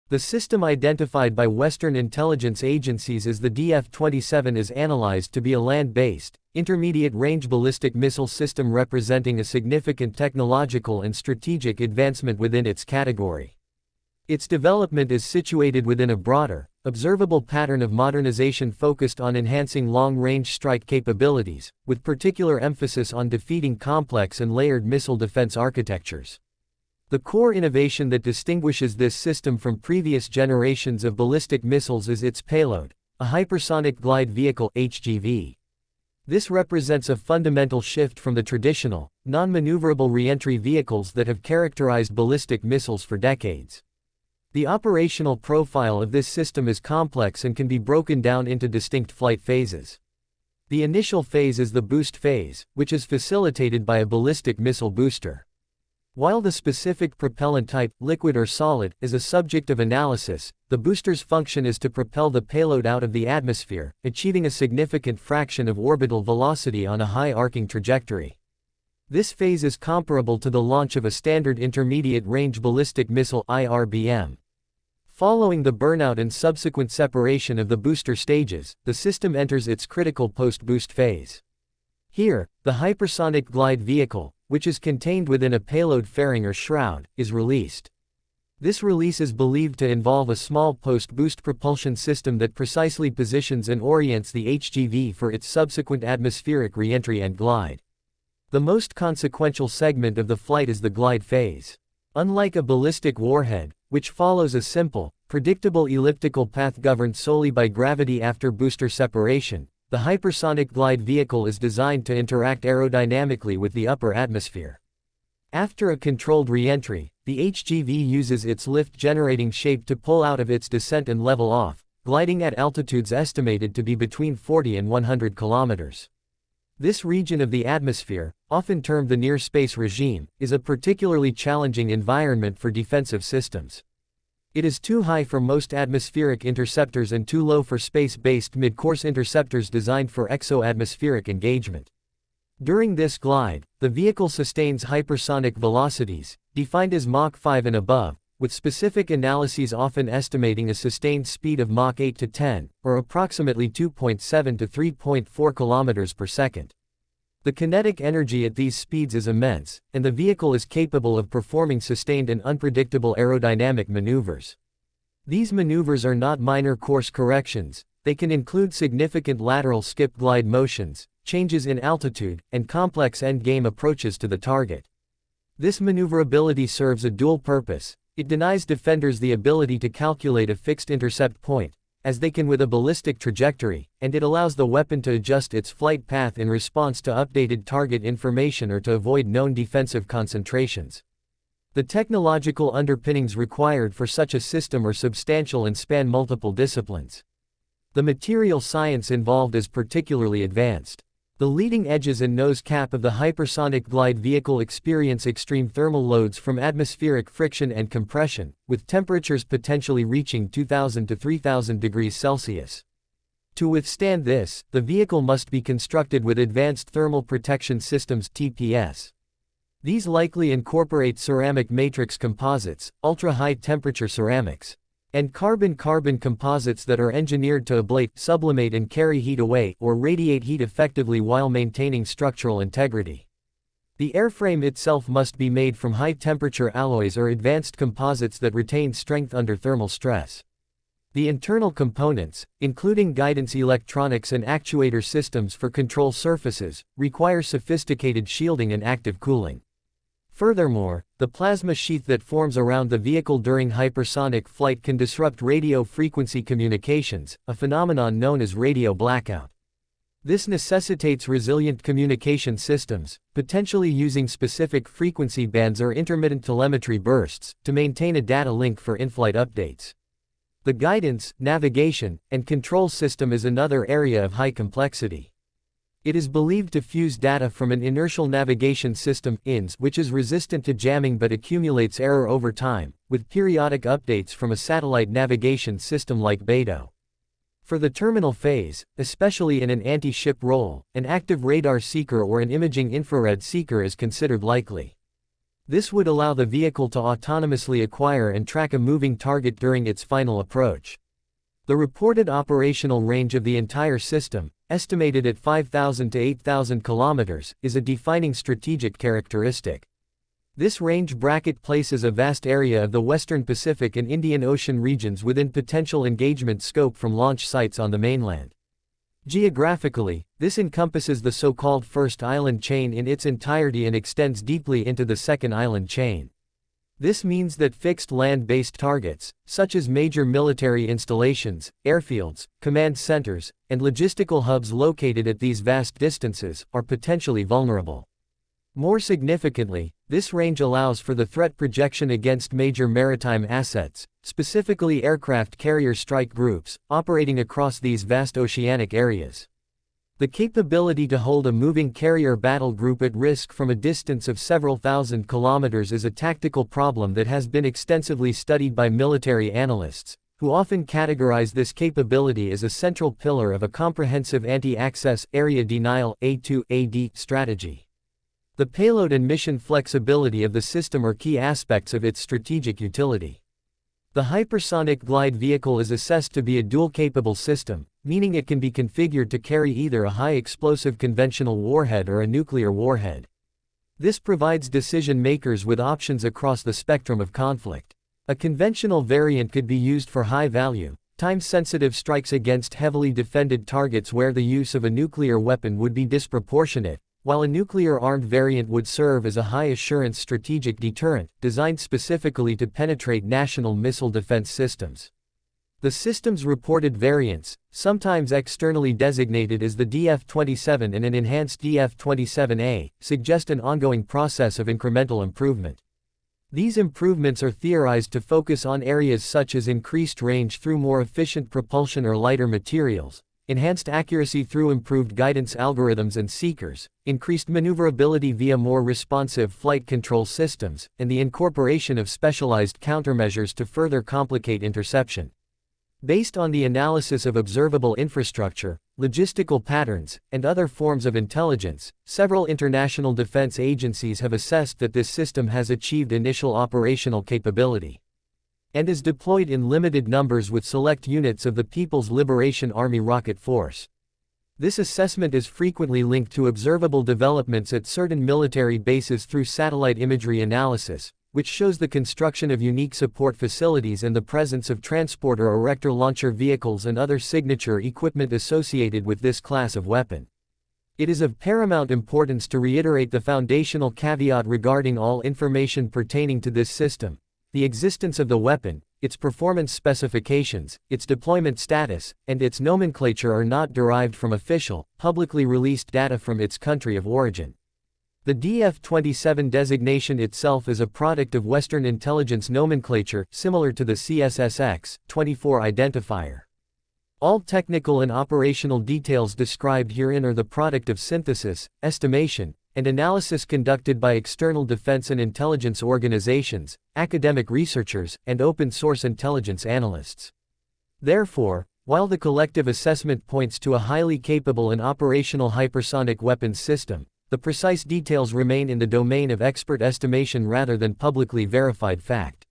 The system identified by Western intelligence agencies as the DF-27 is analyzed to be a land-based, intermediate-range ballistic missile system representing a significant technological and strategic advancement within its category. Its development is situated within a broader, observable pattern of modernization focused on enhancing long-range strike capabilities, with particular emphasis on defeating complex and layered missile defense architectures. The core innovation that distinguishes this system from previous generations of ballistic missiles is its payload, a hypersonic glide vehicle (HGV). This represents a fundamental shift from the traditional, non-maneuverable reentry vehicles that have characterized ballistic missiles for decades. The operational profile of this system is complex and can be broken down into distinct flight phases. The initial phase is the boost phase, which is facilitated by a ballistic missile booster. While the specific propellant type, liquid or solid, is a subject of analysis, the booster's function is to propel the payload out of the atmosphere, achieving a significant fraction of orbital velocity on a high arcing trajectory. This phase is comparable to the launch of a standard intermediate-range ballistic missile (IRBM). Following the burnout and subsequent separation of the booster stages, the system enters its critical post-boost phase. Here, the hypersonic glide vehicle, which is contained within a payload fairing or shroud, is released. This release is believed to involve a small post-boost propulsion system that precisely positions and orients the HGV for its subsequent atmospheric re-entry and glide. The most consequential segment of the flight is the glide phase. Unlike a ballistic warhead, which follows a simple, predictable elliptical path governed solely by gravity after booster separation, the hypersonic glide vehicle is designed to interact aerodynamically with the upper atmosphere. After a controlled re-entry, the HGV uses its lift-generating shape to pull out of its descent and level off, gliding at altitudes estimated to be between 40 and 100 kilometers. This region of the atmosphere, often termed the near-space regime, is a particularly challenging environment for defensive systems. It is too high for most atmospheric interceptors and too low for space-based mid-course interceptors designed for exo-atmospheric engagement. During this glide, the vehicle sustains hypersonic velocities, defined as Mach 5 and above, with specific analyses often estimating a sustained speed of Mach 8 to 10, or approximately 2.7 to 3.4 km per second. The kinetic energy at these speeds is immense, and the vehicle is capable of performing sustained and unpredictable aerodynamic maneuvers. These maneuvers are not minor course corrections, they can include significant lateral skip-glide motions, changes in altitude, and complex endgame approaches to the target. This maneuverability serves a dual purpose. It denies defenders the ability to calculate a fixed intercept point, as they can with a ballistic trajectory, and it allows the weapon to adjust its flight path in response to updated target information or to avoid known defensive concentrations. The technological underpinnings required for such a system are substantial and span multiple disciplines. The material science involved is particularly advanced. The leading edges and nose cap of the hypersonic glide vehicle experience extreme thermal loads from atmospheric friction and compression, with temperatures potentially reaching 2000 to 3000 degrees Celsius. To withstand this, the vehicle must be constructed with Advanced Thermal Protection Systems (TPS). These likely incorporate ceramic matrix composites, ultra-high temperature ceramics, and carbon-carbon composites that are engineered to ablate, sublimate and carry heat away or radiate heat effectively while maintaining structural integrity. The airframe itself must be made from high-temperature alloys or advanced composites that retain strength under thermal stress. The internal components, including guidance electronics and actuator systems for control surfaces, require sophisticated shielding and active cooling. Furthermore, the plasma sheath that forms around the vehicle during hypersonic flight can disrupt radio frequency communications, a phenomenon known as radio blackout. This necessitates resilient communication systems, potentially using specific frequency bands or intermittent telemetry bursts, to maintain a data link for in-flight updates. The guidance, navigation, and control system is another area of high complexity. It is believed to fuse data from an inertial navigation system (INS), which is resistant to jamming but accumulates error over time, with periodic updates from a satellite navigation system like BeiDou. For the terminal phase, especially in an anti-ship role, an active radar seeker or an imaging infrared seeker is considered likely. This would allow the vehicle to autonomously acquire and track a moving target during its final approach. The reported operational range of the entire system, estimated at 5,000 to 8,000 kilometers, is a defining strategic characteristic. This range bracket places a vast area of the Western Pacific and Indian Ocean regions within potential engagement scope from launch sites on the mainland. Geographically, this encompasses the so-called first island chain in its entirety and extends deeply into the second island chain. This means that fixed land-based targets, such as major military installations, airfields, command centers, and logistical hubs located at these vast distances, are potentially vulnerable. More significantly, this range allows for the threat projection against major maritime assets, specifically aircraft carrier strike groups, operating across these vast oceanic areas. The capability to hold a moving carrier battle group at risk from a distance of several thousand kilometers is a tactical problem that has been extensively studied by military analysts, who often categorize this capability as a central pillar of a comprehensive anti-access, area denial, A2AD strategy. The payload and mission flexibility of the system are key aspects of its strategic utility. The hypersonic glide vehicle is assessed to be a dual-capable system, meaning it can be configured to carry either a high-explosive conventional warhead or a nuclear warhead. This provides decision-makers with options across the spectrum of conflict. A conventional variant could be used for high-value, time-sensitive strikes against heavily defended targets where the use of a nuclear weapon would be disproportionate, while a nuclear-armed variant would serve as a high-assurance strategic deterrent, designed specifically to penetrate national missile defense systems. The system's reported variants, sometimes externally designated as the DF-27 and an enhanced DF-27A, suggest an ongoing process of incremental improvement. These improvements are theorized to focus on areas such as increased range through more efficient propulsion or lighter materials, enhanced accuracy through improved guidance algorithms and seekers, increased maneuverability via more responsive flight control systems, and the incorporation of specialized countermeasures to further complicate interception. Based on the analysis of observable infrastructure, logistical patterns, and other forms of intelligence, several international defense agencies have assessed that this system has achieved initial operational capability and is deployed in limited numbers with select units of the People's Liberation Army Rocket Force. This assessment is frequently linked to observable developments at certain military bases through satellite imagery analysis, which shows the construction of unique support facilities and the presence of transporter or erector launcher vehicles and other signature equipment associated with this class of weapon. It is of paramount importance to reiterate the foundational caveat regarding all information pertaining to this system. The existence of the weapon, its performance specifications, its deployment status, and its nomenclature are not derived from official, publicly released data from its country of origin. The DF-27 designation itself is a product of Western intelligence nomenclature, similar to the CSSX-24 identifier. All technical and operational details described herein are the product of synthesis, estimation, and analysis conducted by external defense and intelligence organizations, academic researchers, and open-source intelligence analysts. Therefore, while the collective assessment points to a highly capable and operational hypersonic weapons system, the precise details remain in the domain of expert estimation rather than publicly verified fact.